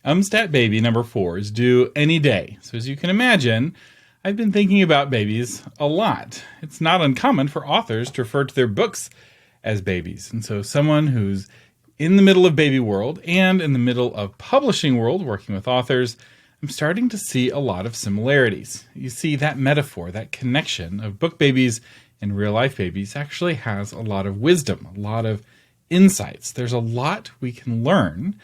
Umstat baby number 4 is due any day. So as you can imagine, I've been thinking about babies a lot. It's not uncommon for authors to refer to their books as babies. And so someone who's in the middle of baby world and in the middle of publishing world, working with authors, I'm starting to see a lot of similarities. You see, that metaphor, that connection of book babies and real life babies actually has a lot of wisdom, a lot of insights. There's a lot we can learn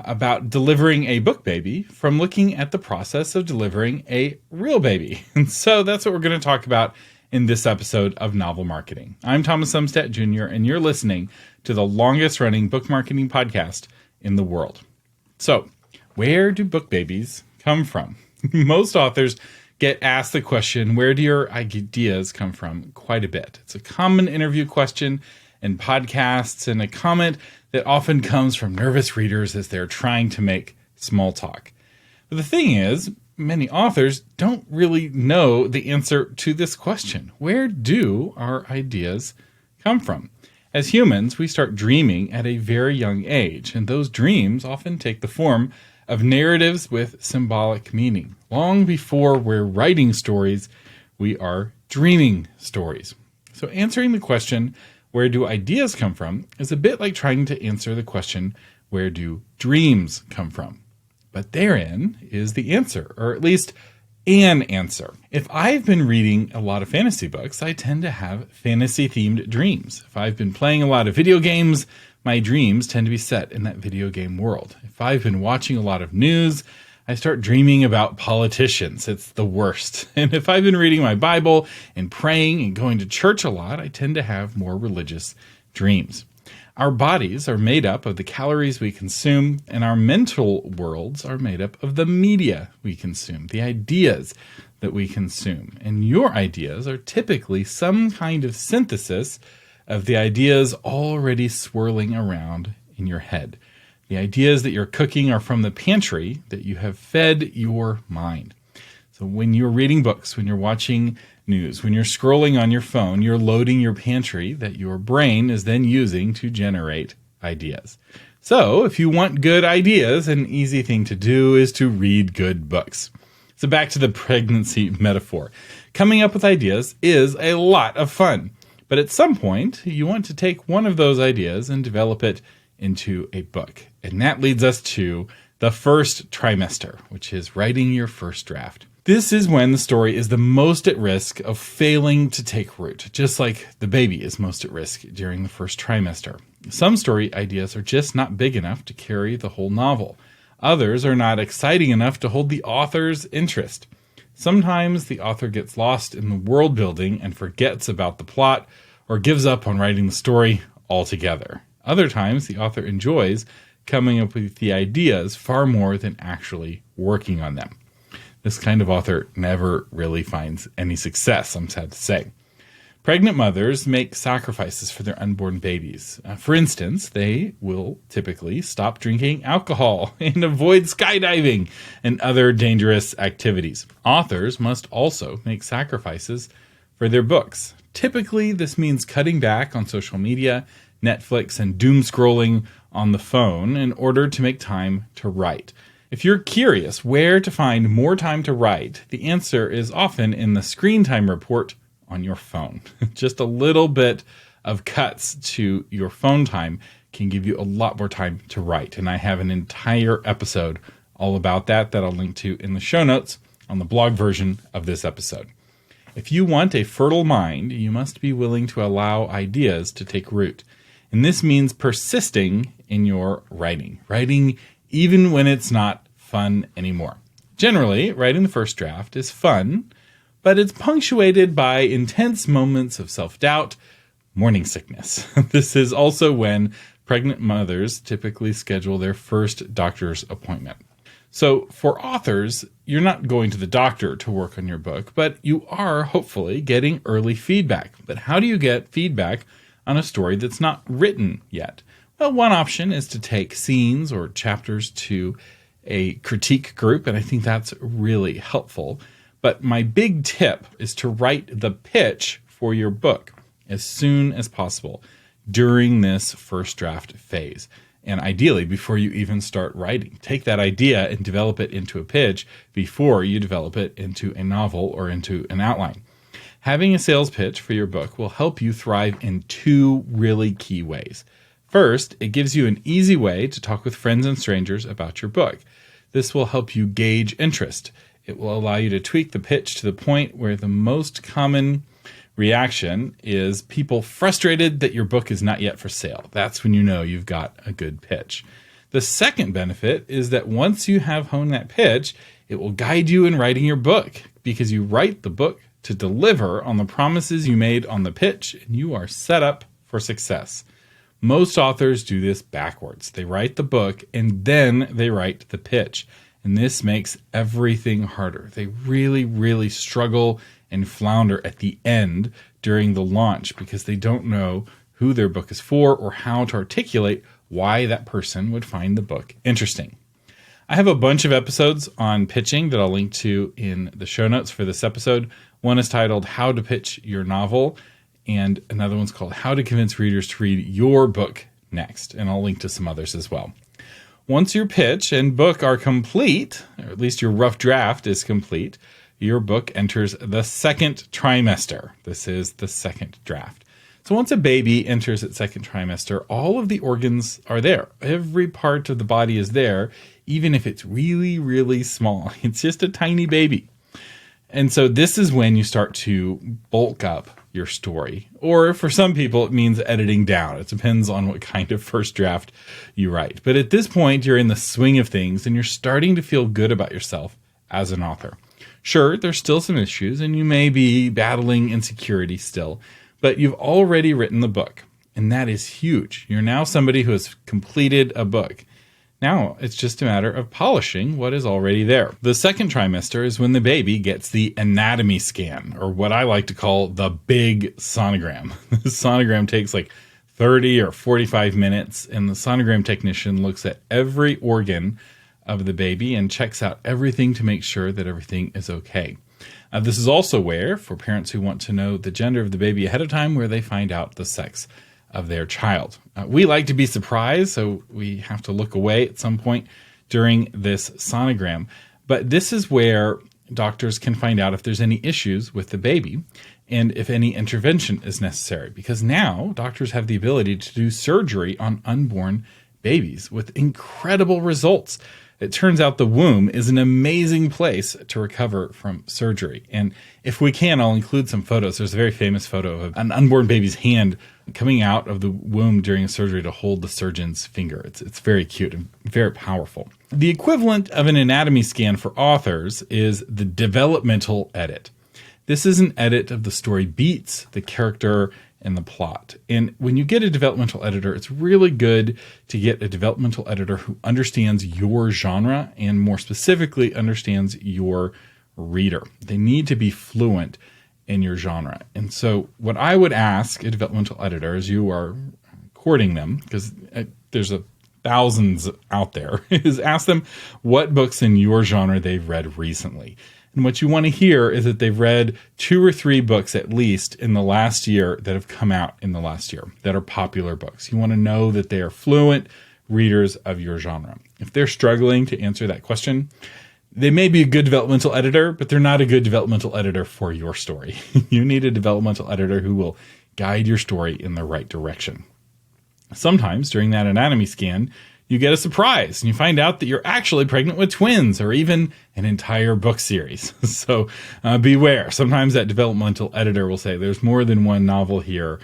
about delivering a book baby from looking at the process of delivering a real baby. And so that's what we're going to talk about in this episode of Novel Marketing. I'm Thomas Umstat Jr., and you're listening to the longest running book marketing podcast in the world. So, where do book babies come from? Most authors get asked the question, where do your ideas come from, quite a bit. It's a common interview question in podcasts and a comment that often comes from nervous readers as they're trying to make small talk. But the thing is, many authors don't really know the answer to this question. Where do our ideas come from? As humans, we start dreaming at a very young age, and those dreams often take the form of narratives with symbolic meaning. Long before we're writing stories, we are dreaming stories. So answering the question, where do ideas come from, is a bit like trying to answer the question, where do dreams come from? But therein is the answer, or at least an answer. If I've been reading a lot of fantasy books, I tend to have fantasy-themed dreams. If I've been playing a lot of video games, my dreams tend to be set in that video game world. If I've been watching a lot of news, I start dreaming about politicians. It's the worst. And if I've been reading my Bible and praying and going to church a lot, I tend to have more religious dreams. Our bodies are made up of the calories we consume, and our mental worlds are made up of the media we consume, the ideas that we consume. And your ideas are typically some kind of synthesis of the ideas already swirling around in your head. The ideas that you're cooking are from the pantry that you have fed your mind. So when you're reading books, when you're watching news, when you're scrolling on your phone, you're loading your pantry that your brain is then using to generate ideas. So if you want good ideas, an easy thing to do is to read good books. So back to the pregnancy metaphor. Coming up with ideas is a lot of fun. But at some point, you want to take one of those ideas and develop it into a book. And that leads us to the first trimester, which is writing your first draft. This is when the story is the most at risk of failing to take root, just like the baby is most at risk during the first trimester. Some story ideas are just not big enough to carry the whole novel. Others are not exciting enough to hold the author's interest. Sometimes the author gets lost in the world building and forgets about the plot or gives up on writing the story altogether. Other times the author enjoys coming up with the ideas far more than actually working on them. This kind of author never really finds any success, I'm sad to say. Pregnant mothers make sacrifices for their unborn babies. For instance, they will typically stop drinking alcohol and avoid skydiving and other dangerous activities. Authors must also make sacrifices for their books. Typically, this means cutting back on social media, Netflix, and doom scrolling on the phone in order to make time to write. If you're curious where to find more time to write, the answer is often in the screen time report on your phone. Just a little bit of cuts to your phone time can give you a lot more time to write. And I have an entire episode all about that I'll link to in the show notes on the blog version of this episode. If you want a fertile mind, you must be willing to allow ideas to take root. And this means persisting in your writing even when it's not fun anymore. Generally, writing the first draft is fun, but it's punctuated by intense moments of self-doubt, morning sickness. This is also when pregnant mothers typically schedule their first doctor's appointment. So for authors, you're not going to the doctor to work on your book, but you are hopefully getting early feedback. But how do you get feedback on a story that's not written yet? Well, one option is to take scenes or chapters to a critique group, and I think that's really helpful. But my big tip is to write the pitch for your book as soon as possible during this first draft phase. and ideally before you even start writing. Take that idea and develop it into a pitch before you develop it into a novel or into an outline. Having a sales pitch for your book will help you thrive in two really key ways. First, it gives you an easy way to talk with friends and strangers about your book. This will help you gauge interest. It will allow you to tweak the pitch to the point where the most common reaction is people frustrated that your book is not yet for sale. That's when you know you've got a good pitch. The second benefit is that once you have honed that pitch, it will guide you in writing your book, because you write the book to deliver on the promises you made on the pitch, and you are set up for success. Most authors do this backwards. They write the book and then they write the pitch. And this makes everything harder. They really, really struggle and flounder at the end during the launch because they don't know who their book is for or how to articulate why that person would find the book interesting. I have a bunch of episodes on pitching that I'll link to in the show notes for this episode. One is titled How to Pitch Your Novel, and another one's called How to Convince Readers to Read Your Book Next, and I'll link to some others as well. Once your pitch and book are complete, or at least your rough draft is complete, your book enters the second trimester. This is the second draft. So once a baby enters its second trimester, all of the organs are there. Every part of the body is there, even if it's really, really small. It's just a tiny baby. And so this is when you start to bulk up your story. Or for some people, it means editing down. It depends on what kind of first draft you write. But at this point, you're in the swing of things and you're starting to feel good about yourself as an author. Sure, there's still some issues and you may be battling insecurity still, but you've already written the book. And that is huge. You're now somebody who has completed a book. Now it's just a matter of polishing what is already there. The second trimester is when the baby gets the anatomy scan, or what I like to call the big sonogram. The sonogram takes like 30 or 45 minutes, and the sonogram technician looks at every organ of the baby and checks out everything to make sure that everything is okay. This is also where, for parents who want to know the gender of the baby ahead of time, where they find out the sex of their child. We like to be surprised, so we have to look away at some point during this sonogram. But this is where doctors can find out if there's any issues with the baby and if any intervention is necessary, because now doctors have the ability to do surgery on unborn babies with incredible results. It turns out the womb is an amazing place to recover from surgery. And if we can, I'll include some photos. There's a very famous photo of an unborn baby's hand coming out of the womb during a surgery to hold the surgeon's finger. It's very cute and very powerful. The equivalent of an anatomy scan for authors is the developmental edit. This is an edit of the story beats, the character, and the plot. And when you get a developmental editor, it's really good to get a developmental editor who understands your genre and more specifically understands your reader. They need to be fluent in your genre. And so what I would ask a developmental editor as you are courting them, because there's thousands out there, is ask them what books in your genre they've read recently. And what you want to hear is that they've read 2 or 3 books at least in the last year that have come out in the last year that are popular books. You want to know that they are fluent readers of your genre. If they're struggling to answer that question, they may be a good developmental editor, but they're not a good developmental editor for your story. You need a developmental editor who will guide your story in the right direction. Sometimes during that anatomy scan, you get a surprise and you find out that you're actually pregnant with twins or even an entire book series. So beware. Sometimes that developmental editor will say, there's more than one novel here.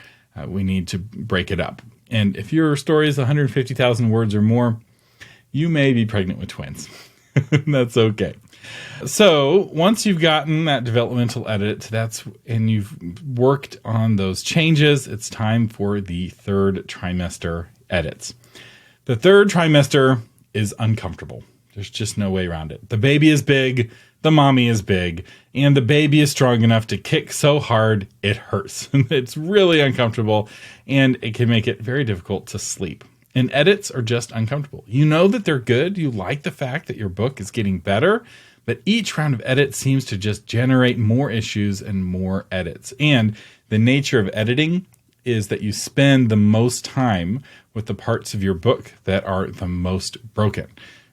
We need to break it up. And if your story is 150,000 words or more, you may be pregnant with twins. That's okay. So once you've gotten that developmental edit, and you've worked on those changes, it's time for the third trimester edits. The third trimester is uncomfortable. There's just no way around it. The baby is big, the mommy is big, and the baby is strong enough to kick so hard it hurts. It's really uncomfortable, and it can make it very difficult to sleep. And edits are just uncomfortable. You know that they're good. You like the fact that your book is getting better, but each round of edits seems to just generate more issues and more edits. And the nature of editing is that you spend the most time with the parts of your book that are the most broken,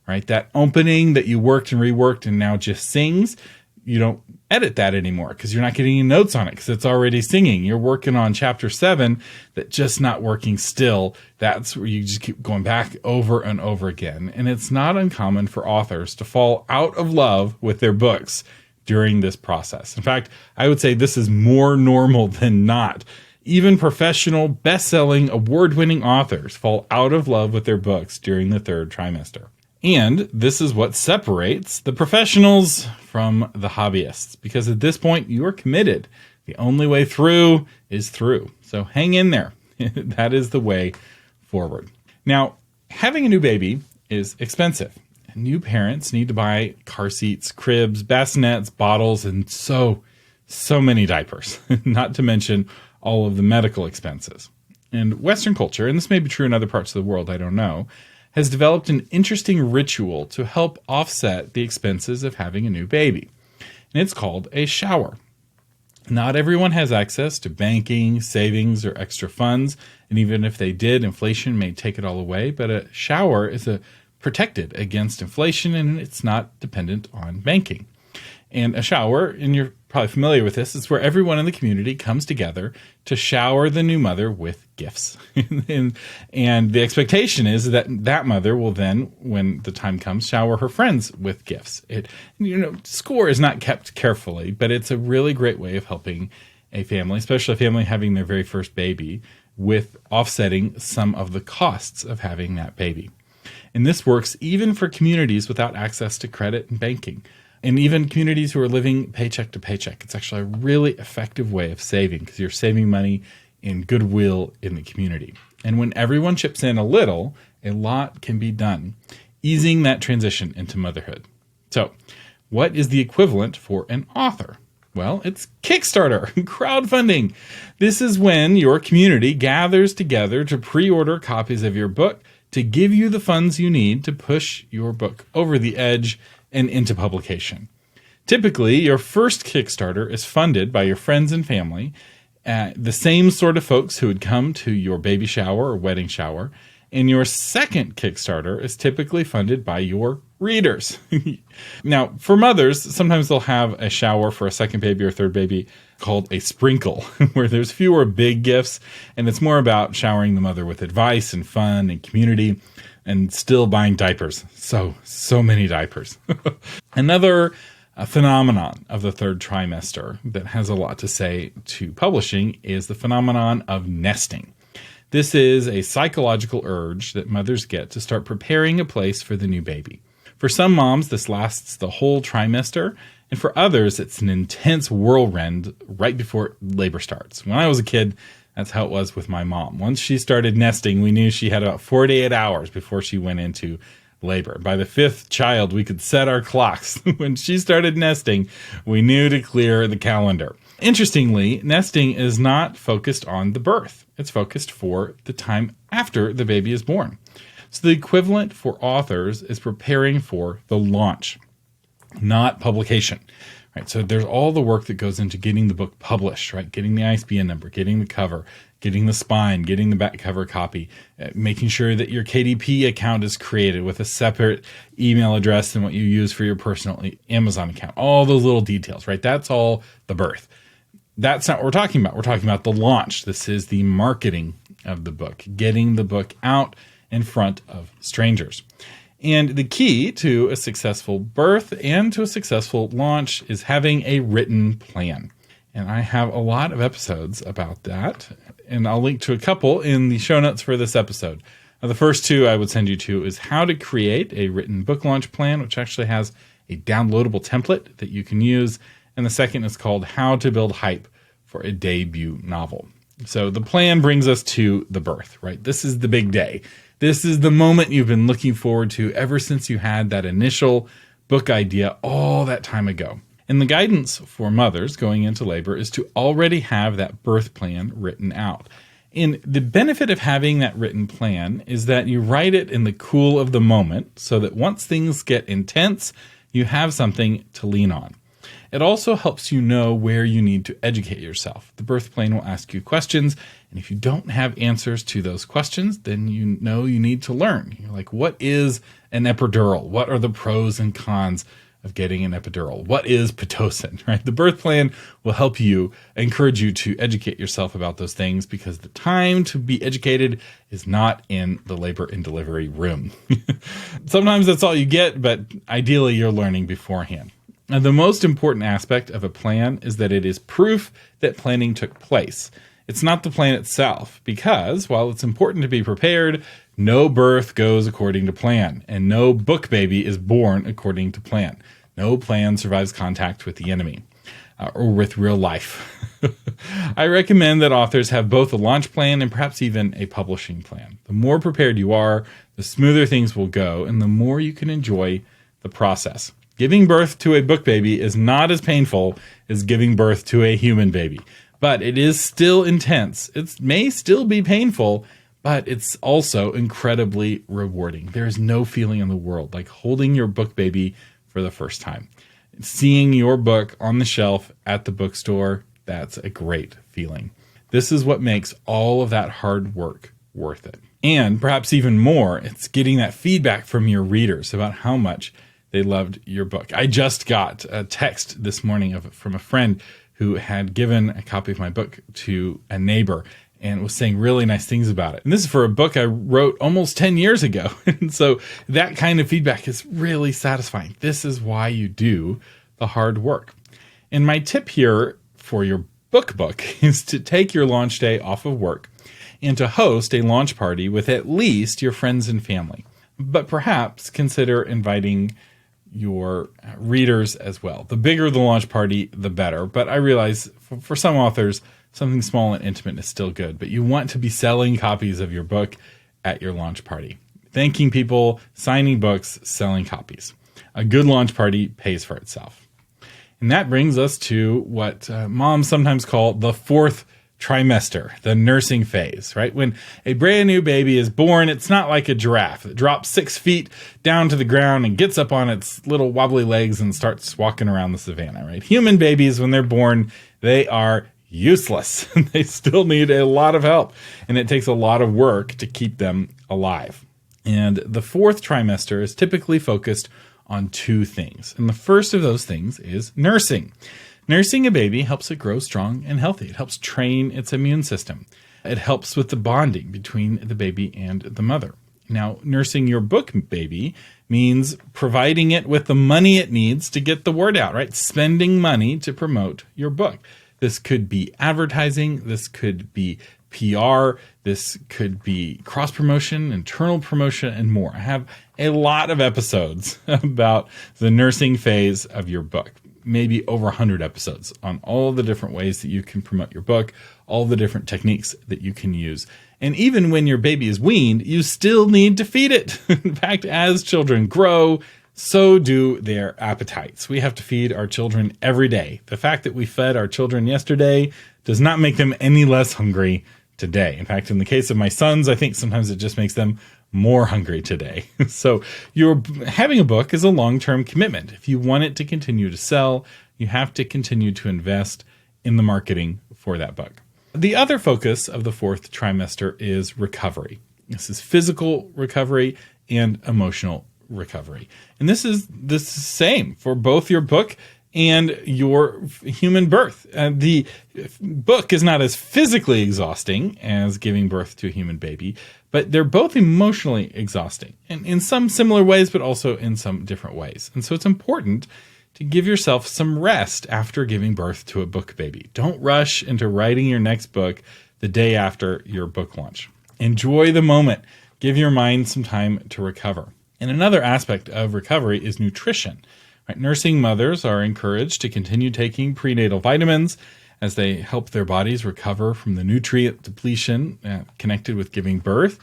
right? That opening that you worked and reworked and now just sings, you don't edit that anymore because you're not getting any notes on it because it's already singing. You're working on chapter 7 that just not working still. That's where you just keep going back over and over again. And it's not uncommon for authors to fall out of love with their books during this process. In fact, I would say this is more normal than not. Even professional, best-selling, award-winning authors fall out of love with their books during the third trimester. And this is what separates the professionals from the hobbyists, because at this point you are committed. The only way through is through. So hang in there. That is the way forward. Now, having a new baby is expensive. New parents need to buy car seats, cribs, bassinets, bottles, and so many diapers, not to mention all of the medical expenses. And Western culture, and this may be true in other parts of the world, I don't know, has developed an interesting ritual to help offset the expenses of having a new baby. And it's called a shower. Not everyone has access to banking, savings, or extra funds. And even if they did, inflation may take it all away. But a shower is protected against inflation, and it's not dependent on banking. And a shower, and you're probably familiar with this, is where everyone in the community comes together to shower the new mother with gifts. and the expectation is that that mother will then, when the time comes, shower her friends with gifts. Score is not kept carefully, but it's a really great way of helping a family, especially a family having their very first baby, with offsetting some of the costs of having that baby. And this works even for communities without access to credit and banking. And even communities who are living paycheck to paycheck. It's actually a really effective way of saving because you're saving money in goodwill in the community. And when everyone chips in a little, a lot can be done, easing that transition into motherhood. So, what is the equivalent for an author? Well, it's Kickstarter, crowdfunding. This is when your community gathers together to pre-order copies of your book to give you the funds you need to push your book over the edge and into publication. Typically, your first Kickstarter is funded by your friends and family, the same sort of folks who would come to your baby shower or wedding shower, and your second Kickstarter is typically funded by your readers. Now, for mothers, sometimes they'll have a shower for a second baby or third baby called a sprinkle, where there's fewer big gifts, and it's more about showering the mother with advice and fun and community, and still buying diapers. So many diapers. Another phenomenon of the third trimester that has a lot to say to publishing is the phenomenon of nesting. This is a psychological urge that mothers get to start preparing a place for the new baby. For some moms, this lasts the whole trimester, and for others, it's an intense whirlwind right before labor starts. When I was a kid, that's how it was with my mom. Once she started nesting, we knew she had about 48 hours before she went into labor. By the fifth child, we could set our clocks. When she started nesting, we knew to clear the calendar. Interestingly, nesting is not focused on the birth. It's focused for the time after the baby is born. So the equivalent for authors is preparing for the launch, not publication. Right, so there's all the work that goes into getting the book published, right? Getting the ISBN number, getting the cover, getting the spine, getting the back cover copy, making sure that your KDP account is created with a separate email address than what you use for your personal Amazon account. All those little details, right? That's all the birth. That's not what we're talking about. We're talking about the launch. This is the marketing of the book, getting the book out in front of strangers. And the key to a successful birth and to a successful launch is having a written plan. And I have a lot of episodes about that, and I'll link to a couple in the show notes for this episode. The first two I would send you to is how to create a written book launch plan, which actually has a downloadable template that you can use. And the second is called How to Build Hype for a Debut Novel. So the plan brings us to the birth, right? This is the big day. This is the moment you've been looking forward to ever since you had that initial book idea all that time ago. And the guidance for mothers going into labor is to already have that birth plan written out. And the benefit of having that written plan is that you write it in the cool of the moment so that once things get intense, you have something to lean on. It also helps you know where you need to educate yourself. The birth plan will ask you questions, and if you don't have answers to those questions, then you know you need to learn. You're like, what is an epidural? What are the pros and cons of getting an epidural? What is Pitocin, right? The birth plan will help you, encourage you to educate yourself about those things, because the time to be educated is not in the labor and delivery room. Sometimes that's all you get, but ideally you're learning beforehand. Now, the most important aspect of a plan is that it is proof that planning took place. It's not the plan itself, because while it's important to be prepared, no birth goes according to plan, and no book baby is born according to plan. No plan survives contact with the enemy or with real life. I recommend that authors have both a launch plan and perhaps even a publishing plan. The more prepared you are, the smoother things will go, and the more you can enjoy the process. Giving birth to a book baby is not as painful as giving birth to a human baby, but it is still intense. It may still be painful, but it's also incredibly rewarding. There is no feeling in the world like holding your book baby for the first time. Seeing your book on the shelf at the bookstore, that's a great feeling. This is what makes all of that hard work worth it. And perhaps even more, it's getting that feedback from your readers about how much they loved your book. I just got a text this morning from a friend who had given a copy of my book to a neighbor and was saying really nice things about it. And this is for a book I wrote almost 10 years ago. And so that kind of feedback is really satisfying. This is why you do the hard work. And my tip here for your book is to take your launch day off of work and to host a launch party with at least your friends and family. But perhaps consider inviting your readers as well. The bigger the launch party, the better. But I realize for some authors, something small and intimate is still good. But you want to be selling copies of your book at your launch party. Thanking people, signing books, selling copies. A good launch party pays for itself. And that brings us to what moms sometimes call the fourth trimester, the nursing phase, right? When a brand new baby is born, it's not like a giraffe that drops 6 feet down to the ground and gets up on its little wobbly legs and starts walking around the savannah, right? Human babies, when they're born, they are useless. They still need a lot of help, and it takes a lot of work to keep them alive. And the fourth trimester is typically focused on two things. And the first of those things is nursing. Nursing a baby helps it grow strong and healthy. It helps train its immune system. It helps with the bonding between the baby and the mother. Now, nursing your book baby means providing it with the money it needs to get the word out, right? Spending money to promote your book. This could be advertising. This could be PR. This could be cross-promotion, internal promotion, and more. I have a lot of episodes about the nursing phase of your book. Maybe over 100 episodes on all the different ways that you can promote your book, all the different techniques that you can use. And even when your baby is weaned, you still need to feed it. In fact, as children grow, so do their appetites. We have to feed our children every day. The fact that we fed our children yesterday does not make them any less hungry today. In fact, in the case of my sons, I think sometimes it just makes them more hungry today. So having a book is a long-term commitment. If you want it to continue to sell, you have to continue to invest in the marketing for that book. The other focus of the fourth trimester is recovery. This is physical recovery and emotional recovery. And this is the same for both your book and your human birth. The book is not as physically exhausting as giving birth to a human baby, but they're both emotionally exhausting, and in some similar ways, but also in some different ways. And so it's important to give yourself some rest after giving birth to a book baby. Don't rush into writing your next book the day after your book launch. Enjoy the moment. Give your mind some time to recover. And another aspect of recovery is nutrition. Right? Nursing mothers are encouraged to continue taking prenatal vitamins as they help their bodies recover from the nutrient depletion connected with giving birth.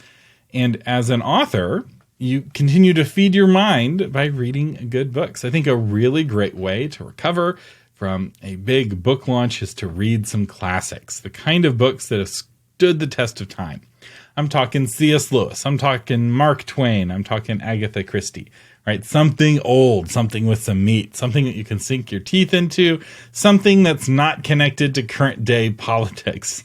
And as an author, you continue to feed your mind by reading good books. I think a really great way to recover from a big book launch is to read some classics, the kind of books that have stood the test of time. I'm talking C.S. Lewis. I'm talking Mark Twain. I'm talking Agatha Christie. right? Something old, something with some meat, something that you can sink your teeth into, something that's not connected to current day politics.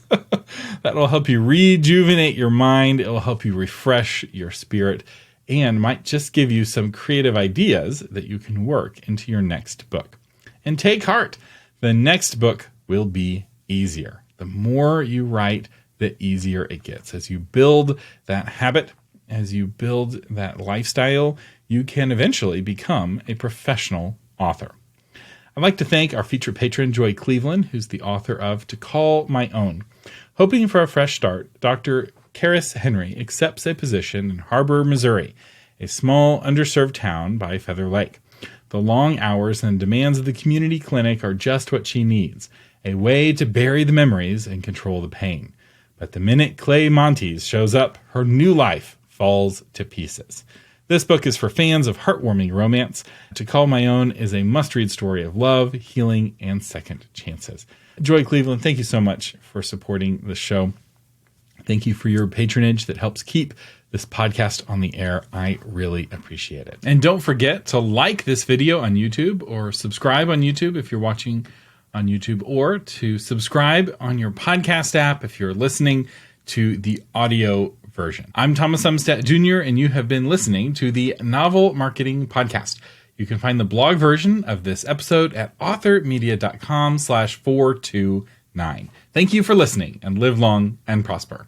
That will help you rejuvenate your mind. It will help you refresh your spirit and might just give you some creative ideas that you can work into your next book. And take heart, the next book will be easier. The more you write, the easier it gets. As you build that habit, as you build that lifestyle, you can eventually become a professional author. I'd like to thank our featured patron, Joy Cleveland, who's the author of To Call My Own. Hoping for a fresh start, Dr. Karis Henry accepts a position in Harbor, Missouri, a small, underserved town by Feather Lake. The long hours and demands of the community clinic are just what she needs, a way to bury the memories and control the pain. But the minute Clay Montes shows up, her new life falls to pieces. This book is for fans of heartwarming romance. To Call My Own is a must-read story of love, healing, and second chances. Joy Cleveland, thank you so much for supporting the show. Thank you for your patronage that helps keep this podcast on the air. I really appreciate it. And don't forget to like this video on YouTube or subscribe on YouTube if you're watching on YouTube, or to subscribe on your podcast app if you're listening to the audio version. I'm Thomas Umstattd Jr., and you have been listening to the Novel Marketing Podcast. You can find the blog version of this episode at authormedia.com/429. Thank you for listening, and live long and prosper.